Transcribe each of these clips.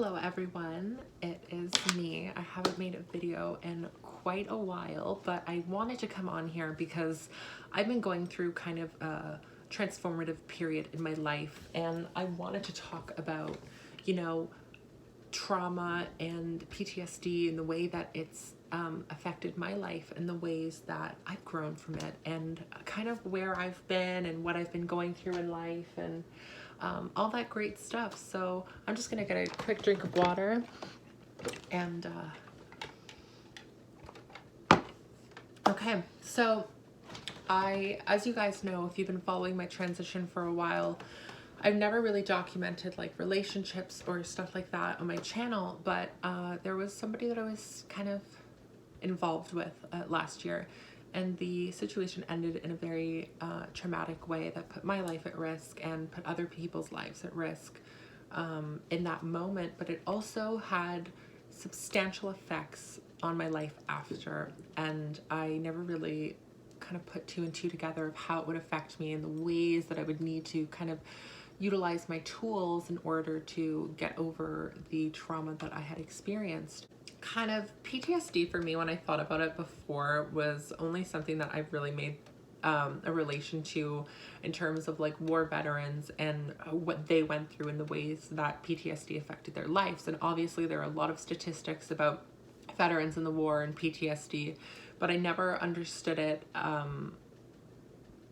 Hello everyone, it is me. I haven't made a video in quite a while, but I wanted to come on here because I've been going through kind of a transformative period in my life, and I wanted to talk about, trauma and PTSD and the way that it's affected my life and the ways that I've grown from it and kind of where I've been and what I've been going through in life and all that great stuff. So I'm just gonna get a quick drink of water and okay, so as you guys know, if you've been following my transition for a while, I've never really documented like relationships or stuff like that on my channel, but there was somebody that I was kind of involved with last year, and the situation ended in a very traumatic way that put my life at risk and put other people's lives at risk in that moment, but it also had substantial effects on my life after, and I never really kind of put two and two together of how it would affect me and the ways that I would need to kind of utilize my tools in order to get over the trauma that I had experienced. Kind of PTSD for me, when I thought about it before, was only something that I've really made a relation to in terms of like war veterans and what they went through and the ways that PTSD affected their lives. And obviously there are a lot of statistics about veterans in the war and PTSD, but I never understood it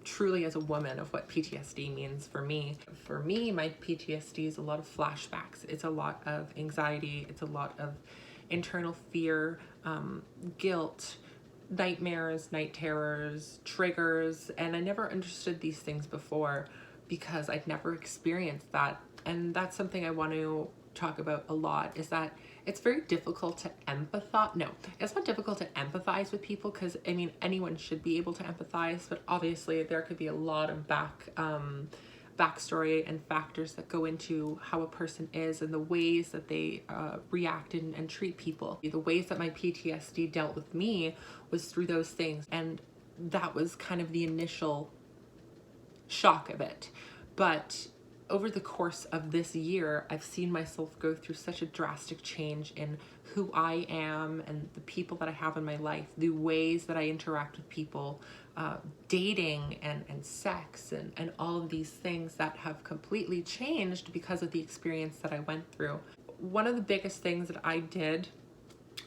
truly as a woman of what PTSD means for me. For me, my PTSD is a lot of flashbacks. It's a lot of anxiety. It's a lot of internal fear, guilt, nightmares, night terrors, triggers, and I never understood these things before because I'd never experienced that. And that's something I want to talk about a lot, is that it's very difficult to empathize. No, it's not difficult to empathize with people, because I mean anyone should be able to empathize, but obviously there could be a lot of backstory and factors that go into how a person is and the ways that they react and treat people. The ways that my PTSD dealt with me was through those things, and that was kind of the initial shock of it. But over the course of this year, I've seen myself go through such a drastic change in who I am and the people that I have in my life, the ways that I interact with people, dating and sex and all of these things that have completely changed because of the experience that I went through. One of the biggest things that I did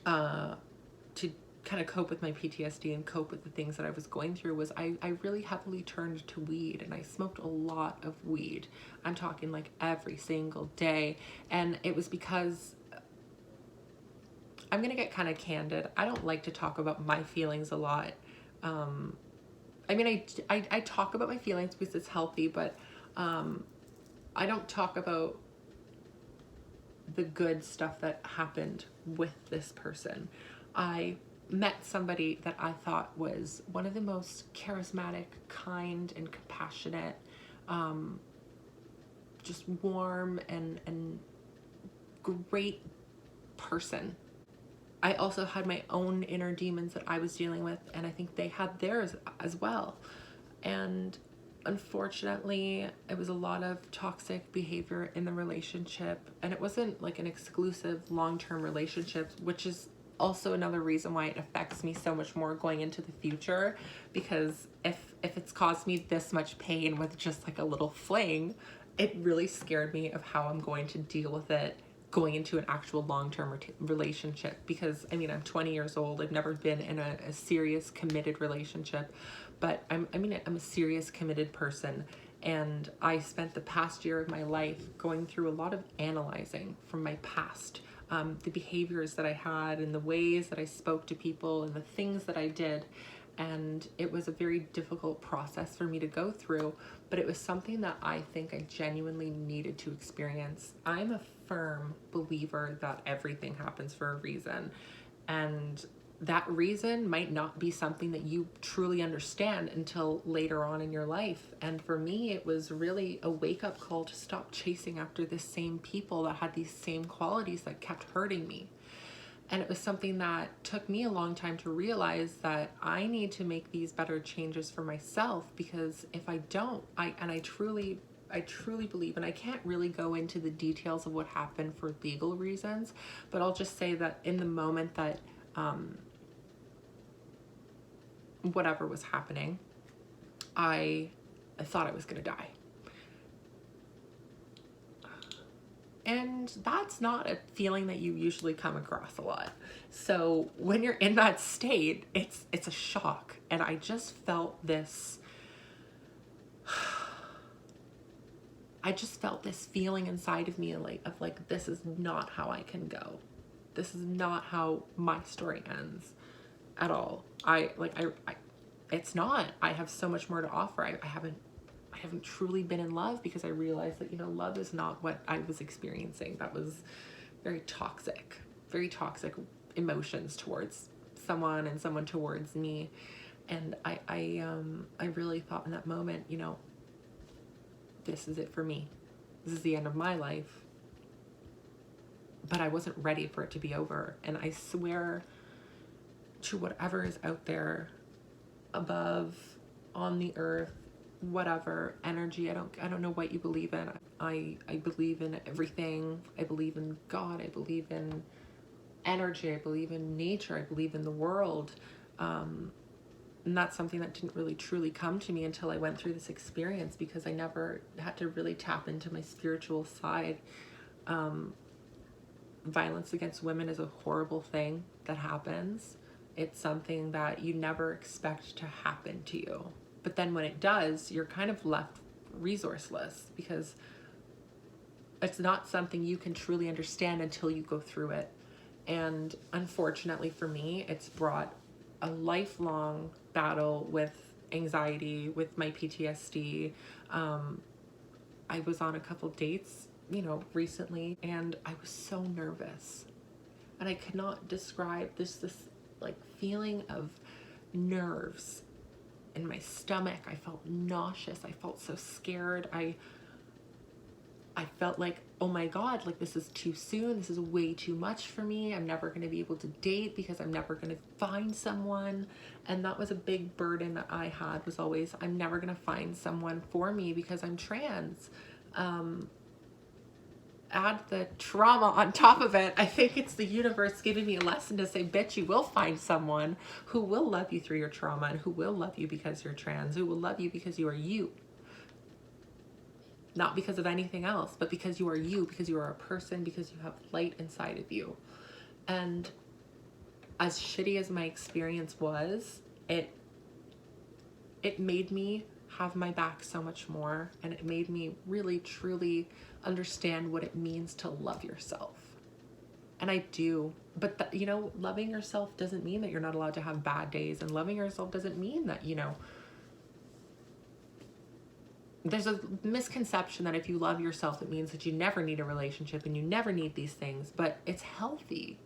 to kind of cope with my PTSD and cope with the things that I was going through was I really heavily turned to weed, and I smoked a lot of weed. I'm talking like every single day. And it was because I'm gonna get kind of candid. I don't like to talk about my feelings a lot. I mean, I talk about my feelings because it's healthy, but I don't talk about the good stuff that happened with this person. I met somebody that I thought was one of the most charismatic, kind, and compassionate, just warm and great person. I also had my own inner demons that I was dealing with, and I think they had theirs as well. And unfortunately, it was a lot of toxic behavior in the relationship, and it wasn't like an exclusive long-term relationship, which is also another reason why it affects me so much more going into the future, because if it's caused me this much pain with just like a little fling, it really scared me of how I'm going to deal with it going into an actual long-term relationship. Because I mean, I'm 20 years old. I've never been in a serious committed relationship, but I'm a serious committed person. And I spent the past year of my life going through a lot of analyzing from my past, the behaviors that I had and the ways that I spoke to people and the things that I did. And it was a very difficult process for me to go through, but it was something that I think I genuinely needed to experience. I'm a firm believer that everything happens for a reason, and that reason might not be something that you truly understand until later on in your life. And for me, it was really a wake-up call to stop chasing after the same people that had these same qualities that kept hurting me. And it was something that took me a long time to realize that I need to make these better changes for myself, because if I don't, I truly I truly believe, and I can't really go into the details of what happened for legal reasons, but I'll just say that in the moment that whatever was happening, I thought I was gonna die. And that's not a feeling that you usually come across a lot. So when you're in that state, it's a shock. And I just felt this, feeling inside of me of like, this is not how I can go. This is not how my story ends at all. It's not. I have so much more to offer. I haven't truly been in love, because I realized that, love is not what I was experiencing. That was very toxic emotions towards someone and someone towards me. And I really thought in that moment, this is it for me. This is the end of my life. But I wasn't ready for it to be over. And I swear to whatever is out there, above, on the earth, whatever energy, I don't know what you believe in. I believe in everything. I believe in God. I believe in energy. I believe in nature. I believe in the world. And that's something that didn't really truly come to me until I went through this experience, because I never had to really tap into my spiritual side. Violence against women is a horrible thing that happens. It's something that you never expect to happen to you. But then when it does, you're kind of left resourceless, because it's not something you can truly understand until you go through it. And unfortunately for me, it's brought a lifelong battle with anxiety, with my PTSD. I was on a couple dates, recently, and I was so nervous. And I could not describe this like feeling of nerves in my stomach. I felt nauseous. I felt so scared. I felt like, oh my God, like this is too soon. This is way too much for me. I'm never going to be able to date, because I'm never going to find someone. And that was a big burden that I had, was always, I'm never going to find someone for me because I'm trans. Add the trauma on top of it. I think it's the universe giving me a lesson to say, bitch, you will find someone who will love you through your trauma, and who will love you because you're trans, who will love you because you are you. Not because of anything else, but because you are you, because you are a person, because you have light inside of you. And as shitty as my experience was, it made me have my back so much more, and it made me really truly understand what it means to love yourself. And I do, but loving yourself doesn't mean that you're not allowed to have bad days, and loving yourself doesn't mean that, there's a misconception that if you love yourself, it means that you never need a relationship and you never need these things, but it's healthy.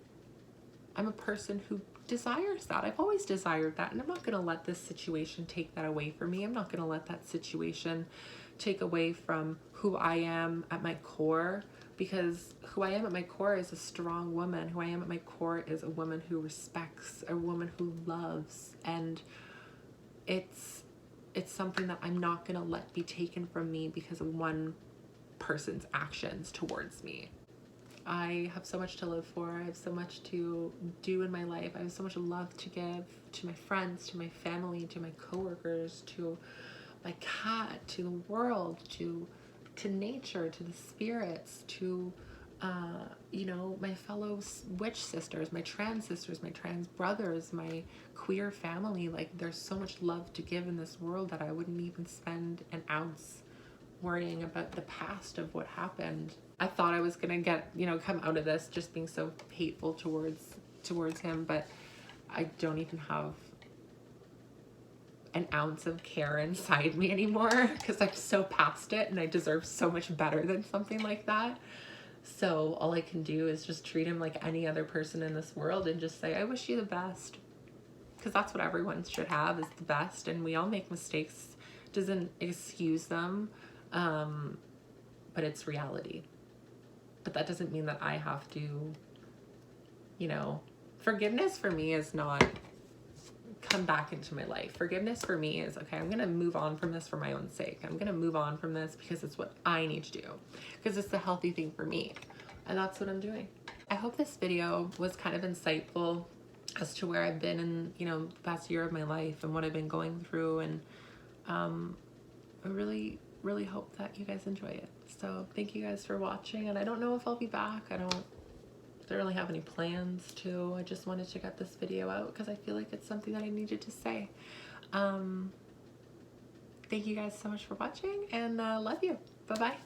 I'm a person who desires that. I've always desired that, and I'm not going to let this situation take that away from me. I'm not going to let that situation take away from who I am at my core, because who I am at my core is a strong woman. Who I am at my core is a woman who respects, a woman who loves, and it's something that I'm not going to let be taken from me because of one person's actions towards me. I have so much to live for. I have so much to do in my life. I have so much love to give to my friends, to my family, to my coworkers, to my cat, to the world, to nature, to the spirits, to my fellow witch sisters, my trans brothers, my queer family. Like, there's so much love to give in this world that I wouldn't even spend an ounce worrying about the past of what happened. I thought I was gonna get, come out of this just being so hateful towards him, but I don't even have an ounce of care inside me anymore, because I'm so past it, and I deserve so much better than something like that. So all I can do is just treat him like any other person in this world, and just say, I wish you the best, because that's what everyone should have, is the best. And we all make mistakes. Doesn't excuse them, but it's reality. But that doesn't mean that I have to, forgiveness for me is not come back into my life. Forgiveness for me is, okay, I'm gonna move on from this for my own sake. I'm gonna move on from this because it's what I need to do, because it's the healthy thing for me. And that's what I'm doing. I hope this video was kind of insightful as to where I've been in, you know, the past year of my life and what I've been going through. And I really, really hope that you guys enjoy it. So thank you guys for watching. And I don't know if I'll be back. I don't really have any plans to. I just wanted to get this video out because I feel like it's something that I needed to say. Thank you guys so much for watching, and love you. Bye-bye.